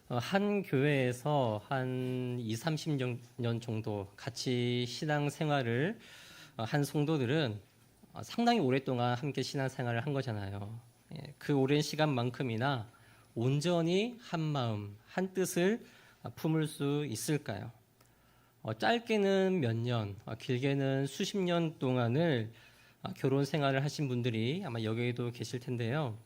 한 교회에서 한 2, 30년 정도 같이 신앙생활을 한 성도들은 상당히 오랫동안 함께 신앙생활을 한 거잖아요. 그 오랜 시간만큼이나 온전히 한 마음, 한 뜻을 품을 수 있을까요? 짧게는 몇 년, 길게는 수십 년 동안을 결혼 생활을 하신 분들이 아마 여기에도 계실 텐데요.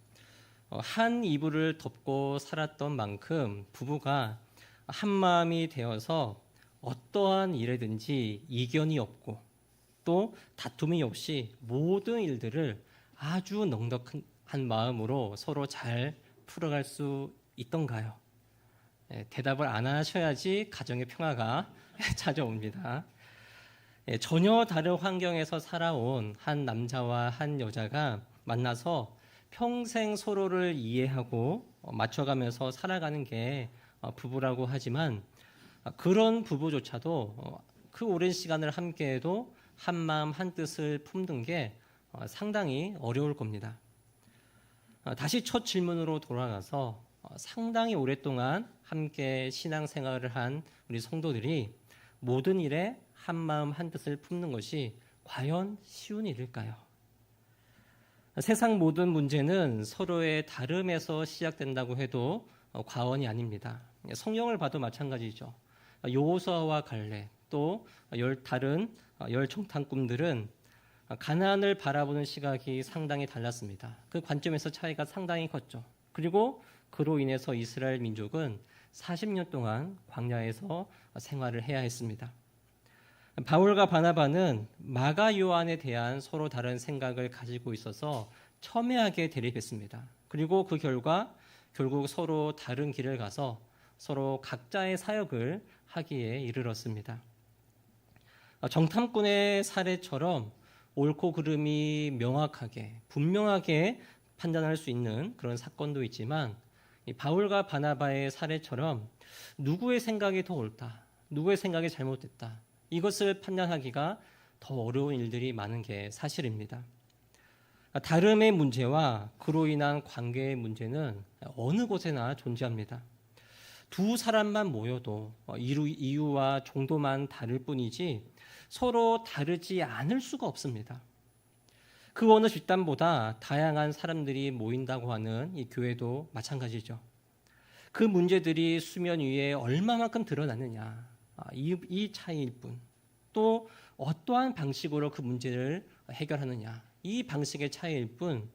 한 이불을 덮고 살았던 만큼 부부가 한 마음이 되어서 어떠한 일에든지 이견이 없고 또 다툼이 없이 모든 일들을 아주 넉넉한 마음으로 서로 잘 풀어갈 수 있던가요? 대답을 안 하셔야지 가정의 평화가 찾아옵니다. 전혀 다른 환경에서 살아온 한 남자와 한 여자가 만나서 평생 서로를 이해하고 맞춰가면서 살아가는 게 부부라고 하지만 그런 부부조차도 그 오랜 시간을 함께해도 한 마음 한 뜻을 품는 게 상당히 어려울 겁니다. 다시 첫 질문으로 돌아가서 상당히 오랫동안 함께 신앙생활을 한 우리 성도들이 모든 일에 한 마음 한 뜻을 품는 것이 과연 쉬운 일일까요? 세상 모든 문제는 서로의 다름에서 시작된다고 해도 과언이 아닙니다. 성경을 봐도 마찬가지죠. 여호수아와 갈렙 또 다른 열 정탐꾼들은 가나안을 바라보는 시각이 상당히 달랐습니다. 그 관점에서 차이가 상당히 컸죠. 그리고 그로 인해서 이스라엘 민족은 40년 동안 광야에서 생활을 해야 했습니다. 바울과 바나바는 마가 요한에 대한 서로 다른 생각을 가지고 있어서 첨예하게 대립했습니다. 그리고 그 결과 결국 서로 다른 길을 가서 서로 각자의 사역을 하기에 이르렀습니다. 정탐꾼의 사례처럼 옳고 그름이 명확하게 분명하게 판단할 수 있는 그런 사건도 있지만 바울과 바나바의 사례처럼 누구의 생각이 더 옳다, 누구의 생각이 잘못됐다 이것을 판단하기가 더 어려운 일들이 많은 게 사실입니다. 다름의 문제와 그로 인한 관계의 문제는 어느 곳에나 존재합니다. 두 사람만 모여도 이유와 정도만 다를 뿐이지 서로 다르지 않을 수가 없습니다. 그 어느 집단보다 다양한 사람들이 모인다고 하는 이 교회도 마찬가지죠. 그 문제들이 수면 위에 얼마만큼 드러나느냐, 이 차이일 뿐. 또 어떠한 방식으로 그 문제를 해결하느냐, 이 방식의 차이일 뿐.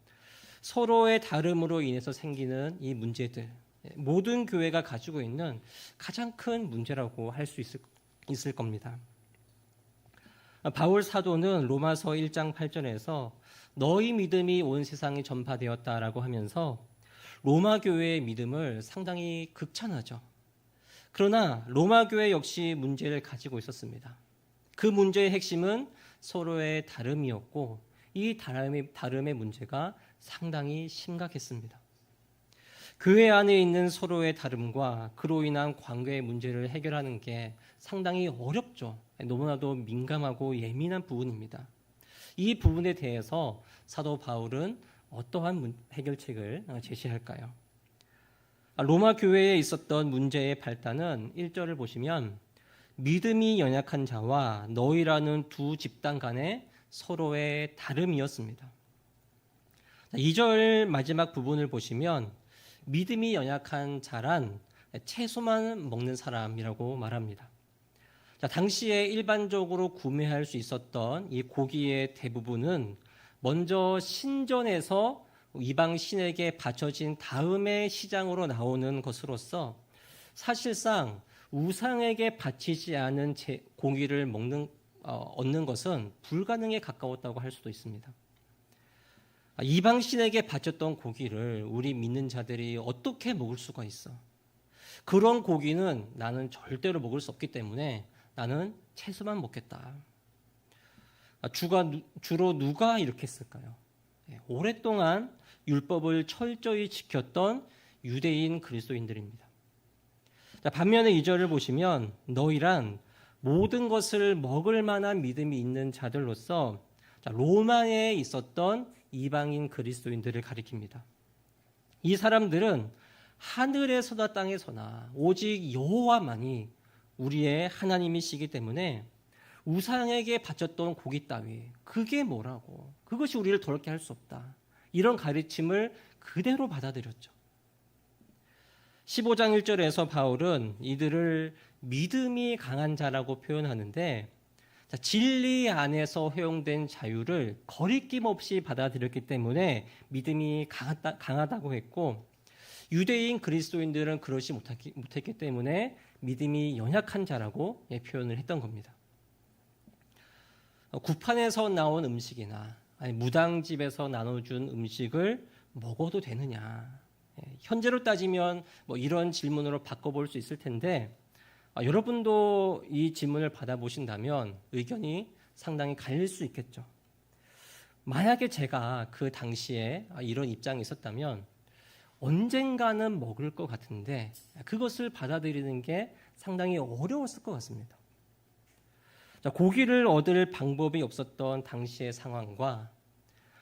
서로의 다름으로 인해서 생기는 이 문제들, 모든 교회가 가지고 있는 가장 큰 문제라고 할 수 있을 겁니다. 바울 사도는 로마서 1장 8절에서 너희 믿음이 온 세상에 전파되었다라고 하면서 로마 교회의 믿음을 상당히 극찬하죠. 그러나 로마 교회 역시 문제를 가지고 있었습니다. 그 문제의 핵심은 서로의 다름이었고 이 다름의 문제가 상당히 심각했습니다. 교회 안에 있는 서로의 다름과 그로 인한 관계의 문제를 해결하는 게 상당히 어렵죠. 너무나도 민감하고 예민한 부분입니다. 이 부분에 대해서 사도 바울은 어떠한 해결책을 제시할까요? 로마 교회에 있었던 문제의 발단은 1절을 보시면 믿음이 연약한 자와 너희라는 두 집단 간의 서로의 다름이었습니다. 2절 마지막 부분을 보시면 믿음이 연약한 자란 채소만 먹는 사람이라고 말합니다. 당시에 일반적으로 구매할 수 있었던 이 고기의 대부분은 먼저 신전에서 이방 신에게 바쳐진 다음에 시장으로 나오는 것으로서 사실상 우상에게 바치지 않은 고기를 얻는 것은 불가능에 가까웠다고 할 수도 있습니다. 이방 신에게 바쳤던 고기를 우리 믿는 자들이 어떻게 먹을 수가 있어? 그런 고기는 나는 절대로 먹을 수 없기 때문에 나는 채소만 먹겠다. 주로 누가 이렇게 했을까요? 오랫동안 율법을 철저히 지켰던 유대인 그리스도인들입니다. 반면에 2절을 보시면 너희란 모든 것을 먹을 만한 믿음이 있는 자들로서 로마에 있었던 이방인 그리스도인들을 가리킵니다. 이 사람들은 하늘에서나 땅에서나 오직 여호와만이 우리의 하나님이시기 때문에 우상에게 바쳤던 고기 따위 그게 뭐라고, 그것이 우리를 더럽게 할 수 없다, 이런 가르침을 그대로 받아들였죠. 15장 1절에서 바울은 이들을 믿음이 강한 자라고 표현하는데, 진리 안에서 허용된 자유를 거리낌 없이 받아들였기 때문에 믿음이 강하다고 했고, 유대인 그리스도인들은 그러지 못했기 때문에 믿음이 연약한 자라고 표현을 했던 겁니다. 구판에서 나온 음식이나 무당집에서 나눠준 음식을 먹어도 되느냐, 현재로 따지면 이런 질문으로 바꿔볼 수 있을 텐데, 여러분도 이 질문을 받아보신다면 의견이 상당히 갈릴 수 있겠죠. 만약에 제가 그 당시에 이런 입장이 있었다면 언젠가는 먹을 것 같은데 그것을 받아들이는 게 상당히 어려웠을 것 같습니다. 고기를 얻을 방법이 없었던 당시의 상황과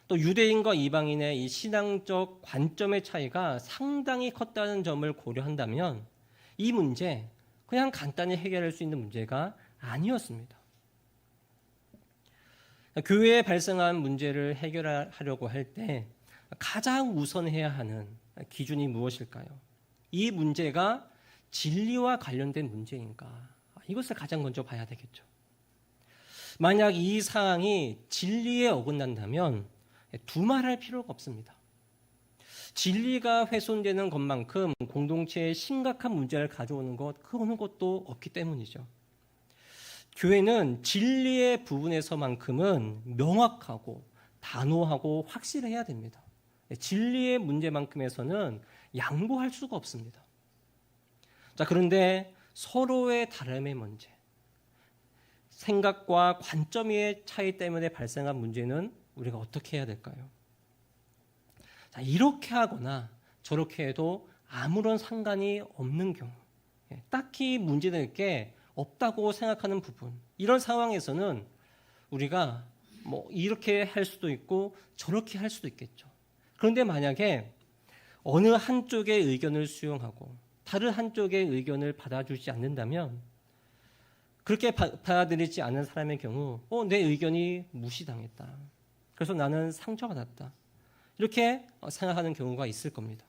또 유대인과 이방인의 이 신앙적 관점의 차이가 상당히 컸다는 점을 고려한다면 이 문제 그냥 간단히 해결할 수 있는 문제가 아니었습니다. 교회에 발생한 문제를 해결하려고 할 때 가장 우선해야 하는 기준이 무엇일까요? 이 문제가 진리와 관련된 문제인가? 이것을 가장 먼저 봐야 되겠죠. 만약 이 사항이 진리에 어긋난다면 두말할 필요가 없습니다. 진리가 훼손되는 것만큼 공동체에 심각한 문제를 가져오는 것, 그 어느 것도 없기 때문이죠. 교회는 진리의 부분에서만큼은 명확하고 단호하고 확실해야 됩니다. 진리의 문제만큼에서는 양보할 수가 없습니다. 그런데 서로의 다름의 문제, 생각과 관점의 차이 때문에 발생한 문제는 우리가 어떻게 해야 될까요? 이렇게 하거나 저렇게 해도 아무런 상관이 없는 경우, 딱히 문제될 게 없다고 생각하는 부분, 이런 상황에서는 우리가 이렇게 할 수도 있고 저렇게 할 수도 있겠죠. 그런데 만약에 어느 한쪽의 의견을 수용하고 다른 한쪽의 의견을 받아주지 않는다면, 그렇게 받아들이지 않는 사람의 경우 내 의견이 무시당했다, 그래서 나는 상처받았다, 이렇게 생각하는 경우가 있을 겁니다.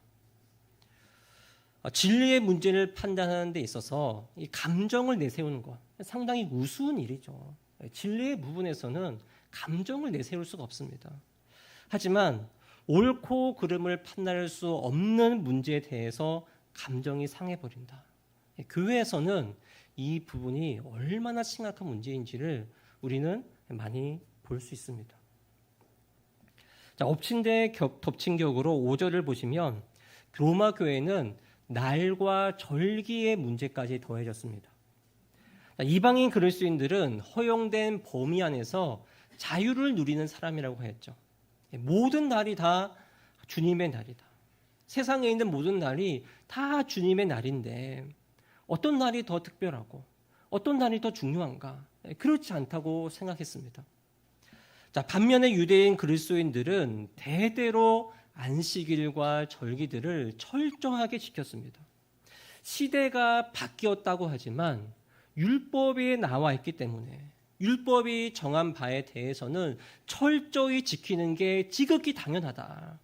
진리의 문제를 판단하는 데 있어서 이 감정을 내세우는 것 상당히 우스운 일이죠. 진리의 부분에서는 감정을 내세울 수가 없습니다. 하지만 옳고 그름을 판단할 수 없는 문제에 대해서 감정이 상해버린다. 교회에서는 이 부분이 얼마나 심각한 문제인지를 우리는 많이 볼 수 있습니다. 엎친 데 덮친 격으로 5절을 보시면 로마 교회는 날과 절기의 문제까지 더해졌습니다. 이방인 그리스도인들은 허용된 범위 안에서 자유를 누리는 사람이라고 했죠. 모든 날이 다 주님의 날이다. 세상에 있는 모든 날이 다 주님의 날인데 어떤 날이 더 특별하고 어떤 날이 더 중요한가? 그렇지 않다고 생각했습니다. 반면에 유대인 그리스도인들은 대대로 안식일과 절기들을 철저하게 지켰습니다. 시대가 바뀌었다고 하지만 율법이 나와 있기 때문에 율법이 정한 바에 대해서는 철저히 지키는 게 지극히 당연하다.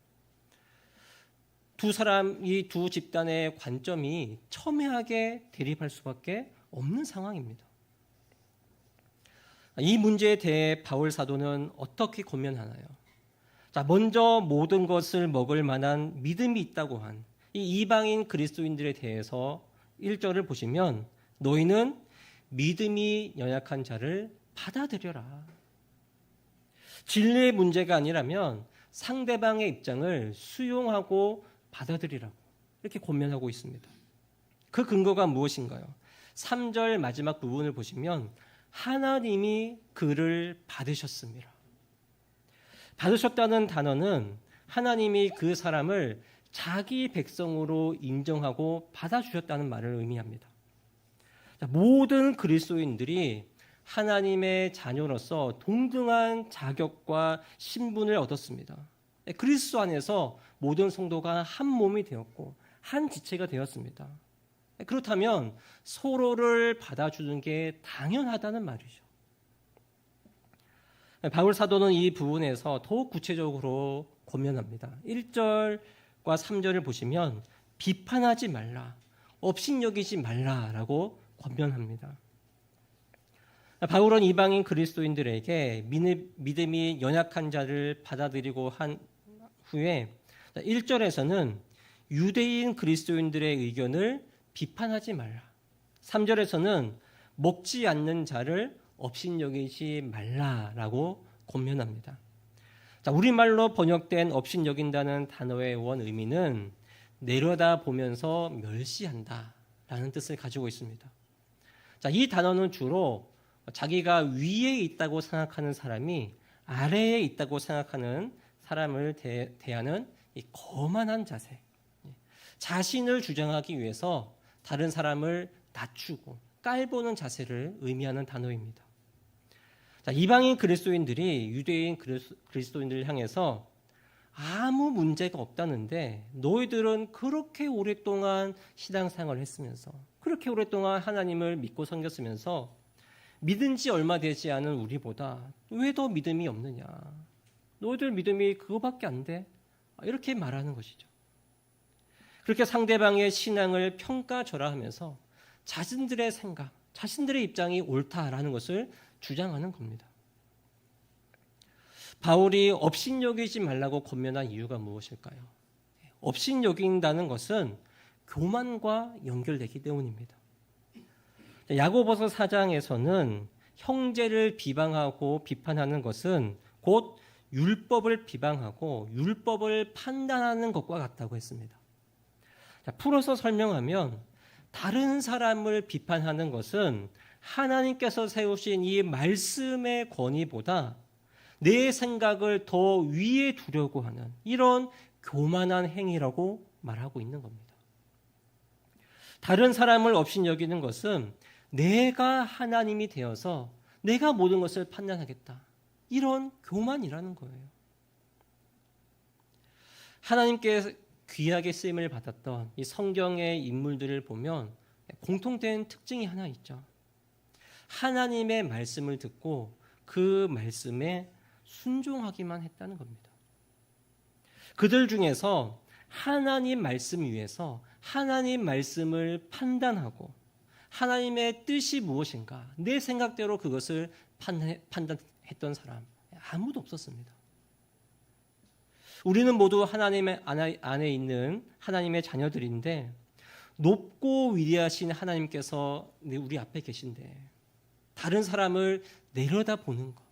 이 두 집단의 관점이 첨예하게 대립할 수밖에 없는 상황입니다. 이 문제에 대해 바울 사도는 어떻게 권면하나요? 먼저 모든 것을 먹을 만한 믿음이 있다고 한 이 이방인 그리스도인들에 대해서 1절을 보시면 너희는 믿음이 연약한 자를 받아들여라. 진리의 문제가 아니라면 상대방의 입장을 수용하고 받아들이라고 이렇게 권면하고 있습니다. 그 근거가 무엇인가요? 3절 마지막 부분을 보시면 하나님이 그를 받으셨습니다. 받으셨다는 단어는 하나님이 그 사람을 자기 백성으로 인정하고 받아주셨다는 말을 의미합니다. 모든 그리스도인들이 하나님의 자녀로서 동등한 자격과 신분을 얻었습니다. 그리스도 안에서 모든 성도가 한 몸이 되었고 한 지체가 되었습니다. 그렇다면 서로를 받아주는 게 당연하다는 말이죠. 바울 사도는 이 부분에서 더욱 구체적으로 권면합니다. 1절과 3절을 보시면 비판하지 말라, 업신여기지 말라라고 권면합니다. 바울은 이방인 그리스도인들에게 믿음이 연약한 자를 받아들이고 한 후에 1절에서는 유대인 그리스도인들의 의견을 비판하지 말라, 3절에서는 먹지 않는 자를 업신여기지 말라라고 권면합니다. 자, 우리말로 번역된 업신여긴다는 단어의 원 의미는 내려다보면서 멸시한다라는 뜻을 가지고 있습니다. 자, 이 단어는 주로 자기가 위에 있다고 생각하는 사람이 아래에 있다고 생각하는 사람을 대하는 이 거만한 자세, 자신을 주장하기 위해서 다른 사람을 낮추고 깔보는 자세를 의미하는 단어입니다. 자, 이방인 그리스도인들이 유대인 그리스도인들을 향해서 아무 문제가 없다는데 너희들은 그렇게 오랫동안 신앙생활을 했으면서 그렇게 오랫동안 하나님을 믿고 섬겼으면서 믿은 지 얼마 되지 않은 우리보다 왜 더 믿음이 없느냐, 너희들 믿음이 그거밖에 안 돼, 이렇게 말하는 것이죠. 그렇게 상대방의 신앙을 평가절하하면서 자신들의 생각, 자신들의 입장이 옳다라는 것을 주장하는 겁니다. 바울이 업신여기지 말라고 권면한 이유가 무엇일까요? 업신여긴다는 것은 교만과 연결되기 때문입니다. 야고보서 4장에서는 형제를 비방하고 비판하는 것은 곧 율법을 비방하고 율법을 판단하는 것과 같다고 했습니다. 자, 풀어서 설명하면 다른 사람을 비판하는 것은 하나님께서 세우신 이 말씀의 권위보다 내 생각을 더 위에 두려고 하는 이런 교만한 행위라고 말하고 있는 겁니다. 다른 사람을 업신여기는 것은 내가 하나님이 되어서 내가 모든 것을 판단하겠다, 이런 교만이라는 거예요. 하나님께 귀하게 쓰임을 받았던 이 성경의 인물들을 보면 공통된 특징이 하나 있죠. 하나님의 말씀을 듣고 그 말씀에 순종하기만 했다는 겁니다. 그들 중에서 하나님 말씀 위에서 하나님 말씀을 판단하고 하나님의 뜻이 무엇인가 내 생각대로 그것을 판단했던 사람 아무도 없었습니다. 우리는 모두 하나님의 안에 있는 하나님의 자녀들인데 높고 위대하신 하나님께서 우리 앞에 계신데 다른 사람을 내려다보는 것,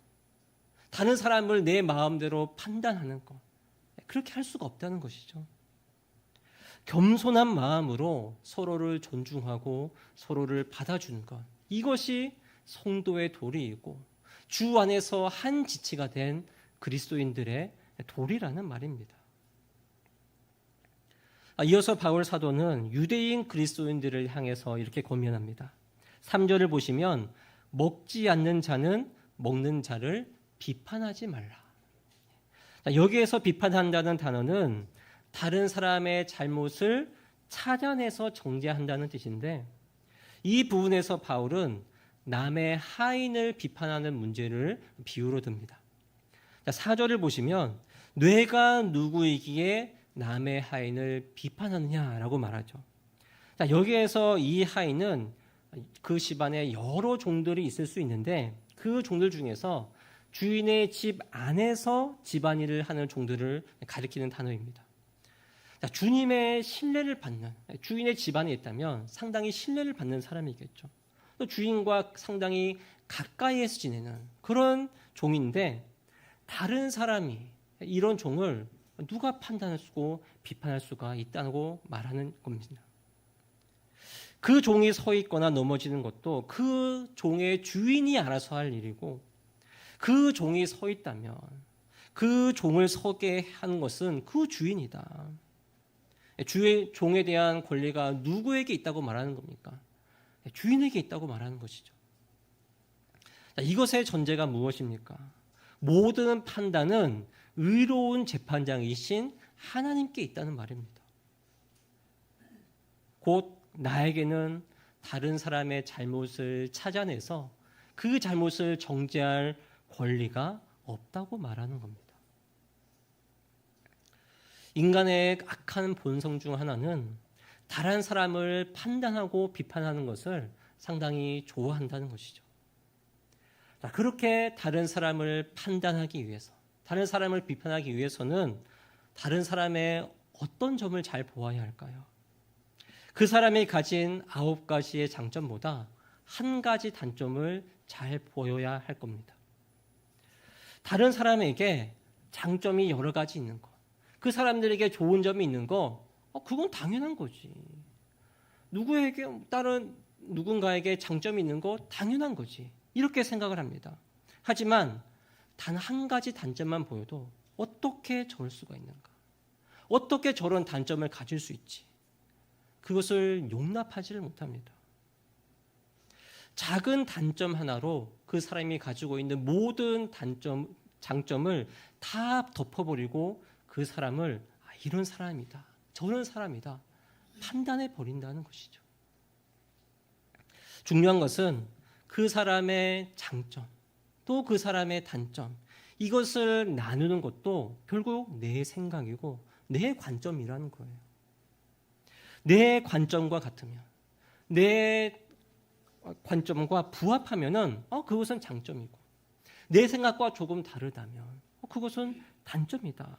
다른 사람을 내 마음대로 판단하는 것, 그렇게 할 수가 없다는 것이죠. 겸손한 마음으로 서로를 존중하고 서로를 받아주는 것, 이것이 성도의 도리이고 주 안에서 한 지체가 된 그리스도인들의 도리라는 말입니다. 이어서 바울 사도는 유대인 그리스도인들을 향해서 이렇게 권면합니다. 3절을 보시면 먹지 않는 자는 먹는 자를 비판하지 말라. 여기에서 비판한다는 단어는 다른 사람의 잘못을 찾아내서 정죄한다는 뜻인데 이 부분에서 바울은 남의 하인을 비판하는 문제를 비유로 듭니다. 4절을 보시면 뇌가 누구이기에 남의 하인을 비판하느냐라고 말하죠. 여기에서 이 하인은 그 집안에 여러 종들이 있을 수 있는데 그 종들 중에서 주인의 집 안에서 집안일을 하는 종들을 가리키는 단어입니다. 주님의 신뢰를 받는, 주인의 집안에 있다면 상당히 신뢰를 받는 사람이겠죠. 또 주인과 상당히 가까이에서 지내는 그런 종인데 다른 사람이 이런 종을 누가 판단할 수고 비판할 수가 있다고 말하는 겁니다. 그 종이 서 있거나 넘어지는 것도 그 종의 주인이 알아서 할 일이고 그 종이 서 있다면 그 종을 서게 하는 것은 그 주인이다. 주의 종에 대한 권리가 누구에게 있다고 말하는 겁니까? 주인에게 있다고 말하는 것이죠. 이것의 전제가 무엇입니까? 모든 판단은 의로운 재판장이신 하나님께 있다는 말입니다. 곧 나에게는 다른 사람의 잘못을 찾아내서 그 잘못을 정죄할 권리가 없다고 말하는 겁니다. 인간의 악한 본성 중 하나는 다른 사람을 판단하고 비판하는 것을 상당히 좋아한다는 것이죠. 그렇게 다른 사람을 판단하기 위해서, 다른 사람을 비판하기 위해서는 다른 사람의 어떤 점을 잘 보아야 할까요? 그 사람이 가진 9가지의 장점보다 한 가지 단점을 잘 보여야 할 겁니다. 다른 사람에게 장점이 여러 가지 있는 것, 그 사람들에게 좋은 점이 있는 거, 그건 당연한 거지. 다른 누군가에게 장점이 있는 거 당연한 거지. 이렇게 생각을 합니다. 하지만 단 한 가지 단점만 보여도 어떻게 저럴 수가 있는가? 어떻게 저런 단점을 가질 수 있지? 그것을 용납하지를 못합니다. 작은 단점 하나로 그 사람이 가지고 있는 모든 장점을 다 덮어버리고 그 사람을 이런 사람이다, 저런 사람이다 판단해 버린다는 것이죠. 중요한 것은 그 사람의 장점, 또 그 사람의 단점, 이것을 나누는 것도 결국 내 생각이고 내 관점이라는 거예요. 내 관점과 같으면, 내 관점과 부합하면은 그것은 장점이고, 내 생각과 조금 다르다면 그것은 단점이다.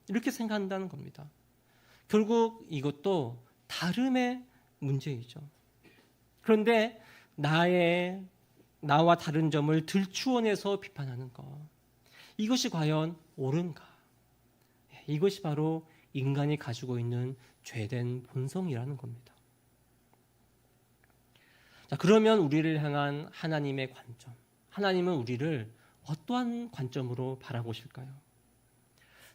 이렇게 생각한다는 겁니다. 결국 이것도 다름의 문제이죠. 그런데 나와 다른 점을 들추어내서 비판하는 것, 이것이 과연 옳은가? 이것이 바로 인간이 가지고 있는 죄된 본성이라는 겁니다. 자, 그러면 우리를 향한 하나님의 관점, 하나님은 우리를 어떠한 관점으로 바라보실까요?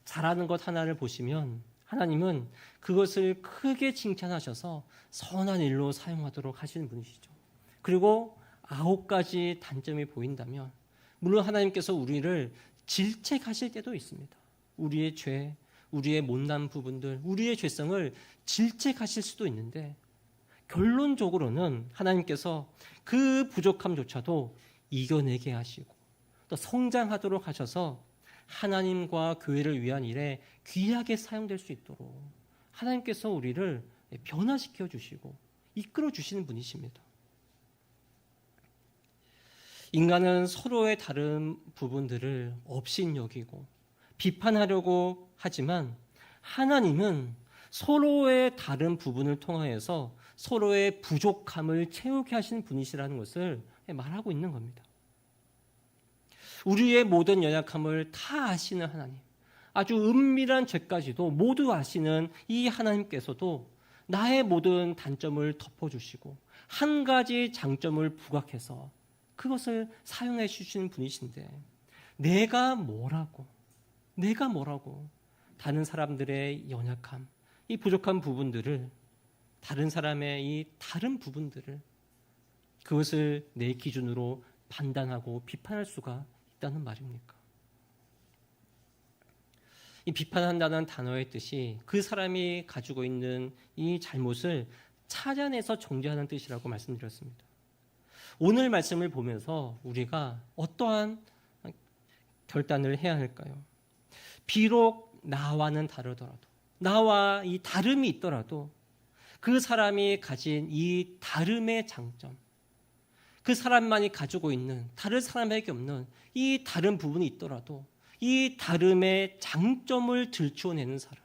잘하는 것 하나를 보시면 하나님은 그것을 크게 칭찬하셔서 선한 일로 사용하도록 하시는 분이시죠. 그리고 9가지 단점이 보인다면 물론 하나님께서 우리를 질책하실 때도 있습니다. 우리의 죄, 우리의 못난 부분들, 우리의 죄성을 질책하실 수도 있는데 결론적으로는 하나님께서 그 부족함조차도 이겨내게 하시고 또 성장하도록 하셔서 하나님과 교회를 위한 일에 귀하게 사용될 수 있도록 하나님께서 우리를 변화시켜 주시고 이끌어 주시는 분이십니다. 인간은 서로의 다른 부분들을 업신여기고 비판하려고 하지만 하나님은 서로의 다른 부분을 통하여서 서로의 부족함을 채우게 하시는 분이시라는 것을 말하고 있는 겁니다. 우리의 모든 연약함을 다 아시는 하나님, 아주 은밀한 죄까지도 모두 아시는 이 하나님께서도 나의 모든 단점을 덮어주시고 한 가지 장점을 부각해서 그것을 사용해 주시는 분이신데 내가 뭐라고 다른 사람들의 연약함, 이 부족한 부분들을, 다른 사람의 이 다른 부분들을 그것을 내 기준으로 판단하고 비판할 수가 있다는 말입니까? 이 비판한다는 단어의 뜻이 그 사람이 가지고 있는 이 잘못을 찾아내서 정죄하는 뜻이라고 말씀드렸습니다. 오늘 말씀을 보면서 우리가 어떠한 결단을 해야 할까요? 비록 나와는 다르더라도, 나와 이 다름이 있더라도 그 사람이 가진 이 다름의 장점, 그 사람만이 가지고 있는 다른 사람에게 없는 이 다른 부분이 있더라도 이 다름의 장점을 들추어내는 사람,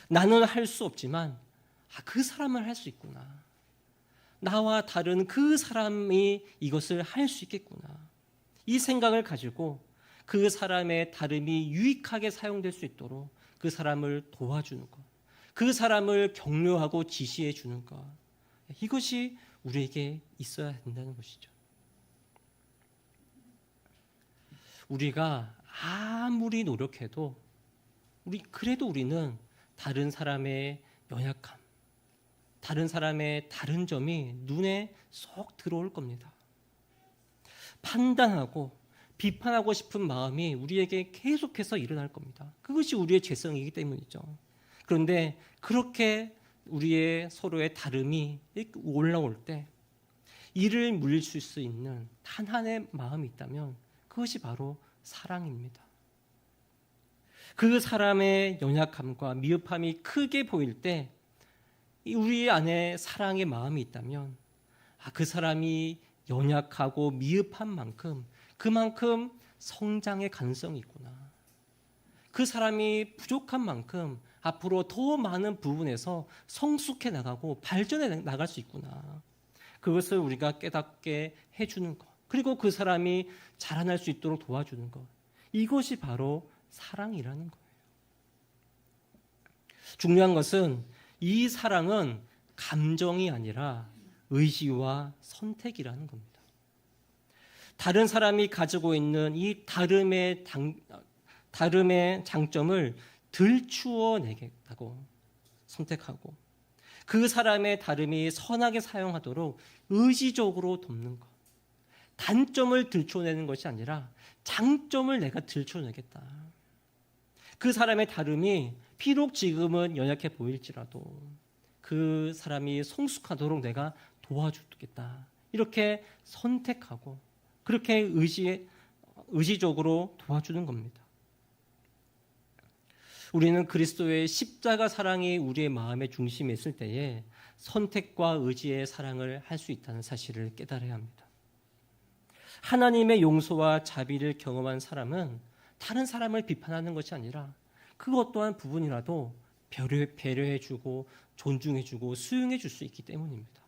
나는 할 수 없지만 그 사람은 할 수 있구나, 나와 다른 그 사람이 이것을 할 수 있겠구나, 이 생각을 가지고 그 사람의 다름이 유익하게 사용될 수 있도록 그 사람을 도와주는 것, 그 사람을 격려하고 지시해 주는 것, 이것이 우리에게 있어야 된다는 것이죠. 우리가 아무리 노력해도 그래도 우리는 다른 사람의 연약함, 다른 사람의 다른 점이 눈에 쏙 들어올 겁니다. 판단하고 비판하고 싶은 마음이 우리에게 계속해서 일어날 겁니다. 그것이 우리의 죄성이기 때문이죠. 그런데 그렇게 우리의 서로의 다름이 올라올 때 이를 물리칠 수 있는 단 하나의 마음이 있다면 그것이 바로 사랑입니다. 그 사람의 연약함과 미흡함이 크게 보일 때 우리 안에 사랑의 마음이 있다면 그 사람이 연약하고 미흡한 만큼 그만큼 성장의 가능성이 있구나. 그 사람이 부족한 만큼 앞으로 더 많은 부분에서 성숙해 나가고 발전해 나갈 수 있구나. 그것을 우리가 깨닫게 해주는 것. 그리고 그 사람이 자라날 수 있도록 도와주는 것. 이것이 바로 사랑이라는 거예요. 중요한 것은 이 사랑은 감정이 아니라 의지와 선택이라는 겁니다. 다른 사람이 가지고 있는 이 다름의 장점을 들추어 내겠다고 선택하고 그 사람의 다름이 선하게 사용하도록 의지적으로 돕는 것. 단점을 들춰내는 것이 아니라 장점을 내가 들춰내겠다. 그 사람의 다름이 비록 지금은 연약해 보일지라도 그 사람이 성숙하도록 내가 도와주겠다. 이렇게 선택하고 그렇게 의지적으로 도와주는 겁니다. 우리는 그리스도의 십자가 사랑이 우리의 마음의 중심에 있을 때에 선택과 의지의 사랑을 할 수 있다는 사실을 깨달아야 합니다. 하나님의 용서와 자비를 경험한 사람은 다른 사람을 비판하는 것이 아니라 그것 또한 부분이라도 배려해주고 존중해주고 수용해줄 수 있기 때문입니다.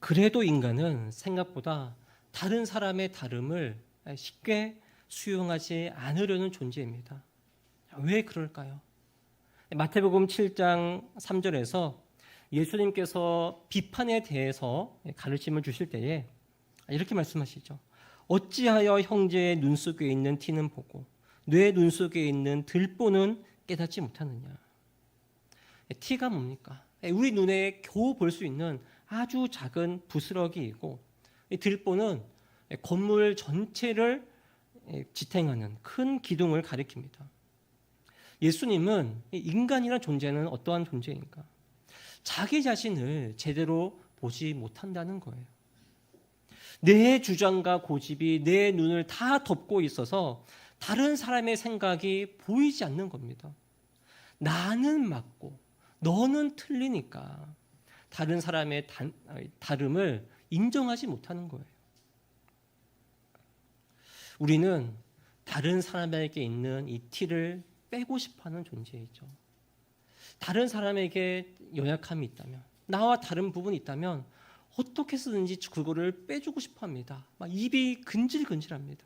그래도 인간은 생각보다 다른 사람의 다름을 쉽게 수용하지 않으려는 존재입니다. 왜 그럴까요? 마태복음 7장 3절에서 예수님께서 비판에 대해서 가르침을 주실 때에 이렇게 말씀하시죠. 어찌하여 형제의 눈 속에 있는 티는 보고 뇌 눈 속에 있는 들보는 깨닫지 못하느냐. 티가 뭡니까? 우리 눈에 겨우 볼 수 있는 아주 작은 부스러기이고 들보는 건물 전체를 지탱하는 큰 기둥을 가리킵니다. 예수님은 인간이라는 존재는 어떠한 존재인가? 자기 자신을 제대로 보지 못한다는 거예요. 내 주장과 고집이 내 눈을 다 덮고 있어서 다른 사람의 생각이 보이지 않는 겁니다. 나는 맞고 너는 틀리니까 다른 사람의 다름을 인정하지 못하는 거예요. 우리는 다른 사람에게 있는 이 티를 빼고 싶어하는 존재이죠. 다른 사람에게 연약함이 있다면, 나와 다른 부분이 있다면 어떻게 쓰든지 그거를 빼주고 싶어합니다. 막 입이 근질근질합니다.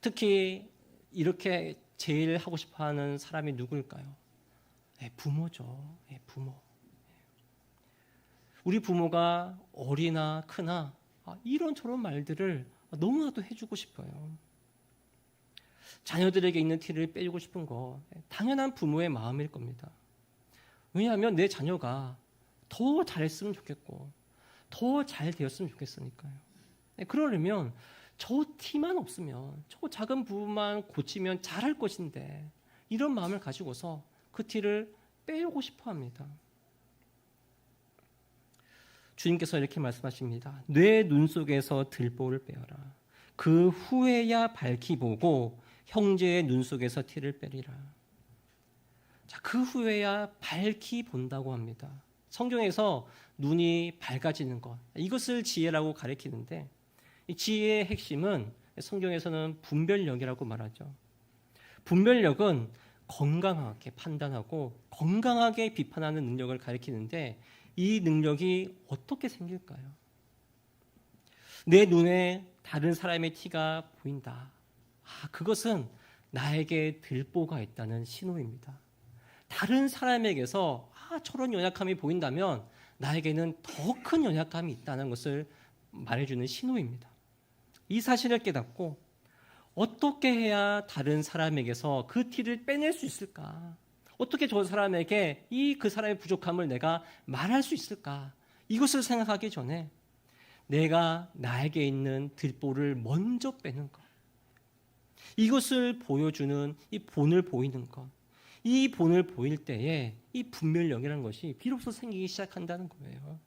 특히 이렇게 제일 하고 싶어하는 사람이 누구일까요? 부모죠. 부모. 우리 부모가 어리나 크나 이런저런 말들을 너무나도 해주고 싶어요. 자녀들에게 있는 티를 빼주고 싶은 거 당연한 부모의 마음일 겁니다. 왜냐하면 내 자녀가 더 잘했으면 좋겠고 더 잘 되었으면 좋겠으니까요. 그러려면 저 티만 없으면 저 작은 부분만 고치면 잘할 것인데 이런 마음을 가지고서 그 티를 빼고 싶어 합니다. 주님께서 이렇게 말씀하십니다. 뇌 눈 속에서 들보를 빼어라. 그 후에야 밝히 보고 형제의 눈 속에서 티를 빼리라. 자, 그 후에야 밝히 본다고 합니다. 성경에서 눈이 밝아지는 것, 이것을 지혜라고 가리키는데 이 지혜의 핵심은 성경에서는 분별력이라고 말하죠. 분별력은 건강하게 판단하고 건강하게 비판하는 능력을 가리키는데 이 능력이 어떻게 생길까요? 내 눈에 다른 사람의 티가 보인다. 그것은 나에게 들보가 있다는 신호입니다. 다른 사람에게서 저런 연약함이 보인다면 나에게는 더 큰 연약함이 있다는 것을 말해주는 신호입니다. 이 사실을 깨닫고 어떻게 해야 다른 사람에게서 그 티를 빼낼 수 있을까? 어떻게 저 사람에게 그 사람의 부족함을 내가 말할 수 있을까? 이것을 생각하기 전에 내가 나에게 있는 들보를 먼저 빼는 것. 이것을 보여주는 이 본을 보이는 것. 이 본을 보일 때에 이 분별력이라는 것이 비로소 생기기 시작한다는 거예요.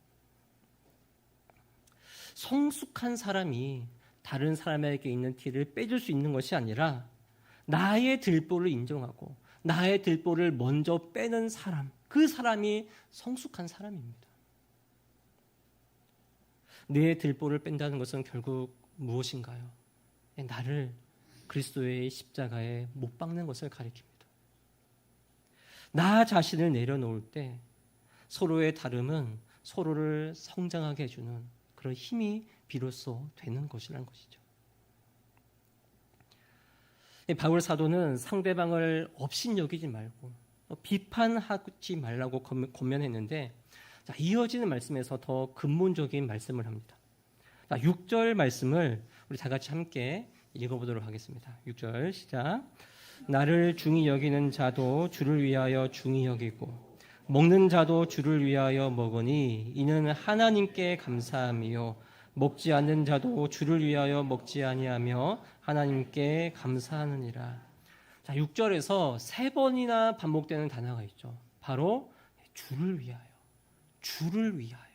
성숙한 사람이 다른 사람에게 있는 티를 빼줄 수 있는 것이 아니라 나의 들보를 인정하고 나의 들보를 먼저 빼는 사람, 그 사람이 성숙한 사람입니다. 내 들보를 뺀다는 것은 결국 무엇인가요? 나를 그리스도의 십자가에 못 박는 것을 가리킵니다. 나 자신을 내려놓을 때 서로의 다름은 서로를 성장하게 해주는 그런 힘이 비로소 되는 것이라는 것이죠. 바울 사도는 상대방을 업신여기지 말고 비판하지 말라고 권면했는데, 이어지는 말씀에서 더 근본적인 말씀을 합니다. 6절 말씀을 우리 다 같이 함께 읽어보도록 하겠습니다. 6절 시작. 나를 중히 여기는 자도 주를 위하여 중히 여기고 먹는 자도 주를 위하여 먹으니 이는 하나님께 감사함이요 먹지 않는 자도 주를 위하여 먹지 아니하며 하나님께 감사하느니라. 6절에서 3번이나 반복되는 단어가 있죠. 바로 주를 위하여, 주를 위하여.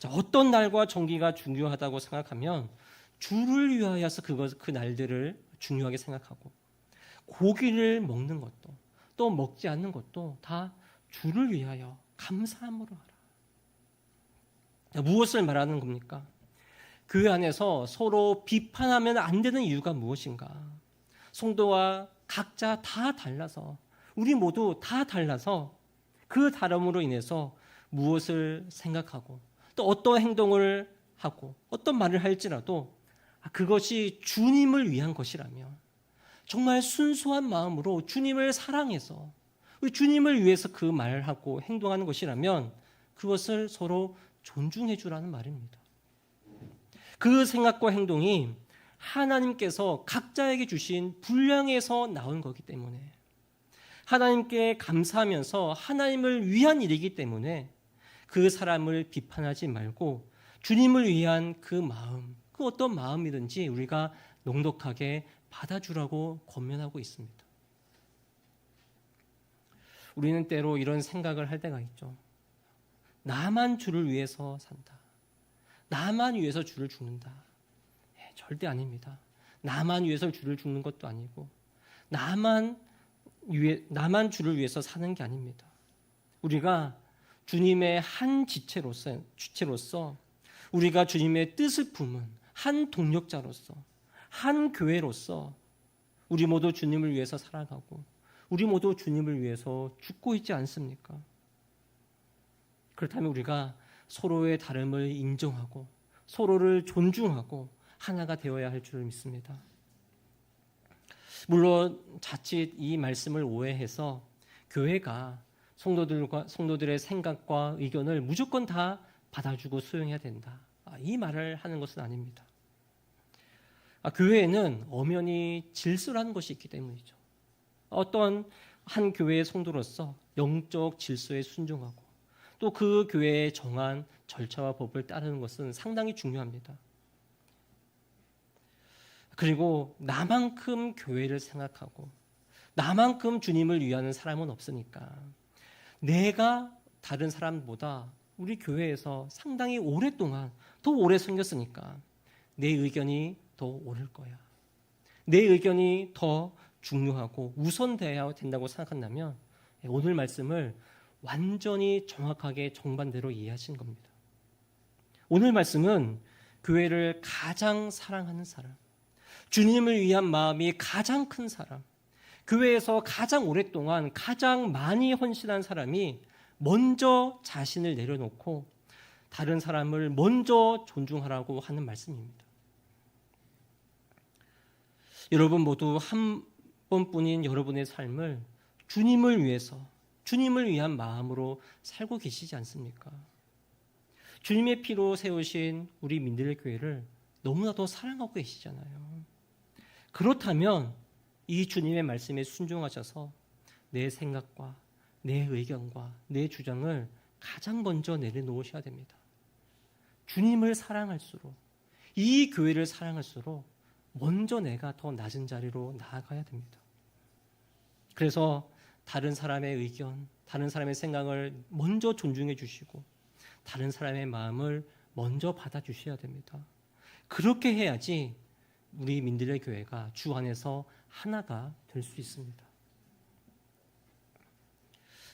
어떤 날과 정기가 중요하다고 생각하면 주를 위하여서 그 날들을 중요하게 생각하고, 고기를 먹는 것도 또 먹지 않는 것도 다 주를 위하여 감사함으로 하라. 무엇을 말하는 겁니까? 그 안에서 서로 비판하면 안 되는 이유가 무엇인가? 성도와 각자 다 달라서, 우리 모두 다 달라서 그 다름으로 인해서 무엇을 생각하고 또 어떤 행동을 하고 어떤 말을 할지라도 그것이 주님을 위한 것이라면, 정말 순수한 마음으로 주님을 사랑해서 우리 주님을 위해서 그 말을 하고 행동하는 것이라면 그것을 서로 존중해 주라는 말입니다. 그 생각과 행동이 하나님께서 각자에게 주신 분량에서 나온 거기 때문에, 하나님께 감사하면서 하나님을 위한 일이기 때문에 그 사람을 비판하지 말고 주님을 위한 그 마음, 그 어떤 마음이든지 우리가 넉넉하게 받아주라고 권면하고 있습니다. 우리는 때로 이런 생각을 할 때가 있죠. 나만 주를 위해서 산다. 나만 위해서 주를 죽는다. 절대 아닙니다. 나만 위해서 주를 죽는 것도 아니고 나만 주를 위해서 사는 게 아닙니다. 우리가 주님의 한 주체로서 우리가 주님의 뜻을 품은 한 동력자로서, 한 교회로서 우리 모두 주님을 위해서 살아가고 우리 모두 주님을 위해서 죽고 있지 않습니까? 그렇다면 우리가 서로의 다름을 인정하고 서로를 존중하고 하나가 되어야 할 줄 믿습니다. 물론 자칫 이 말씀을 오해해서 교회가 성도들의 생각과 의견을 무조건 다 받아주고 수용해야 된다, 이 말을 하는 것은 아닙니다. 교회에는 엄연히 질서라는 것이 있기 때문이죠. 어떤 한 교회의 성도로서 영적 질서에 순종하고 또 그 교회에 정한 절차와 법을 따르는 것은 상당히 중요합니다. 그리고 나만큼 교회를 생각하고 나만큼 주님을 위하는 사람은 없으니까, 내가 다른 사람보다 우리 교회에서 상당히 오랫동안 더 오래 섬겼으니까 내 의견이 더 옳을 거야, 내 의견이 더 중요하고 우선돼야 된다고 생각한다면 오늘 말씀을 완전히 정확하게 정반대로 이해하신 겁니다. 오늘 말씀은 교회를 가장 사랑하는 사람, 주님을 위한 마음이 가장 큰 사람, 교회에서 가장 오랫동안 가장 많이 헌신한 사람이 먼저 자신을 내려놓고 다른 사람을 먼저 존중하라고 하는 말씀입니다. 여러분 모두 한 번뿐인 여러분의 삶을 주님을 위해서, 주님을 위한 마음으로 살고 계시지 않습니까? 주님의 피로 세우신 우리 민들레 교회를 너무나도 사랑하고 계시잖아요. 그렇다면 이 주님의 말씀에 순종하셔서 내 생각과 내 의견과 내 주장을 가장 먼저 내려놓으셔야 됩니다. 주님을 사랑할수록, 이 교회를 사랑할수록 먼저 내가 더 낮은 자리로 나아가야 됩니다. 그래서 다른 사람의 의견, 다른 사람의 생각을 먼저 존중해 주시고 다른 사람의 마음을 먼저 받아주셔야 됩니다. 그렇게 해야지 우리 민들레 교회가 주 안에서 하나가 될 수 있습니다.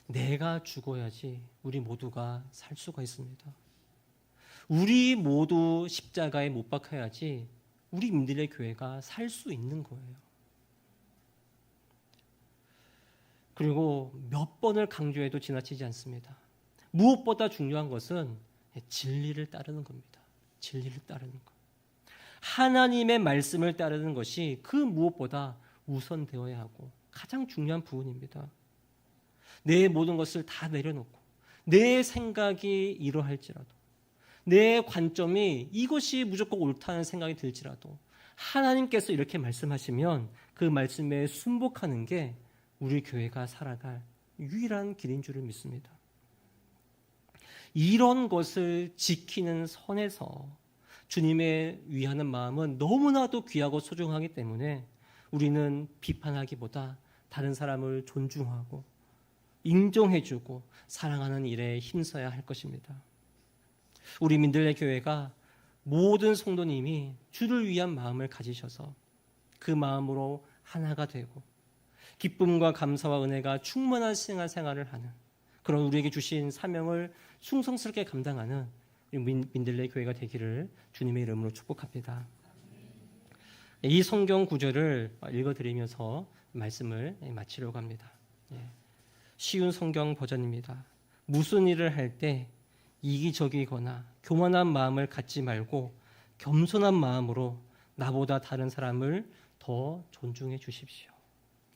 내가 죽어야지 우리 모두가 살 수가 있습니다. 우리 모두 십자가에 못 박혀야지 우리 민들레 교회가 살 수 있는 거예요. 그리고 몇 번을 강조해도 지나치지 않습니다. 무엇보다 중요한 것은 진리를 따르는 겁니다. 진리를 따르는 것. 하나님의 말씀을 따르는 것이 그 무엇보다 우선되어야 하고 가장 중요한 부분입니다. 내 모든 것을 다 내려놓고 내 생각이 이러할지라도 내 관점이 이것이 무조건 옳다는 생각이 들지라도 하나님께서 이렇게 말씀하시면 그 말씀에 순복하는 게 우리 교회가 살아갈 유일한 길인 줄을 믿습니다. 이런 것을 지키는 선에서 주님의 위하는 마음은 너무나도 귀하고 소중하기 때문에 우리는 비판하기보다 다른 사람을 존중하고 인정해주고 사랑하는 일에 힘써야 할 것입니다. 우리 민들레 교회가 모든 성도님이 주를 위한 마음을 가지셔서 그 마음으로 하나가 되고 기쁨과 감사와 은혜가 충만한 생활을 하는 그런 우리에게 주신 사명을 충성스럽게 감당하는 민들레 교회가 되기를 주님의 이름으로 축복합니다. 이 성경 구절을 읽어드리면서 말씀을 마치려고 합니다. 쉬운 성경 버전입니다. 무슨 일을 할 때 이기적이거나 교만한 마음을 갖지 말고 겸손한 마음으로 나보다 다른 사람을 더 존중해 주십시오.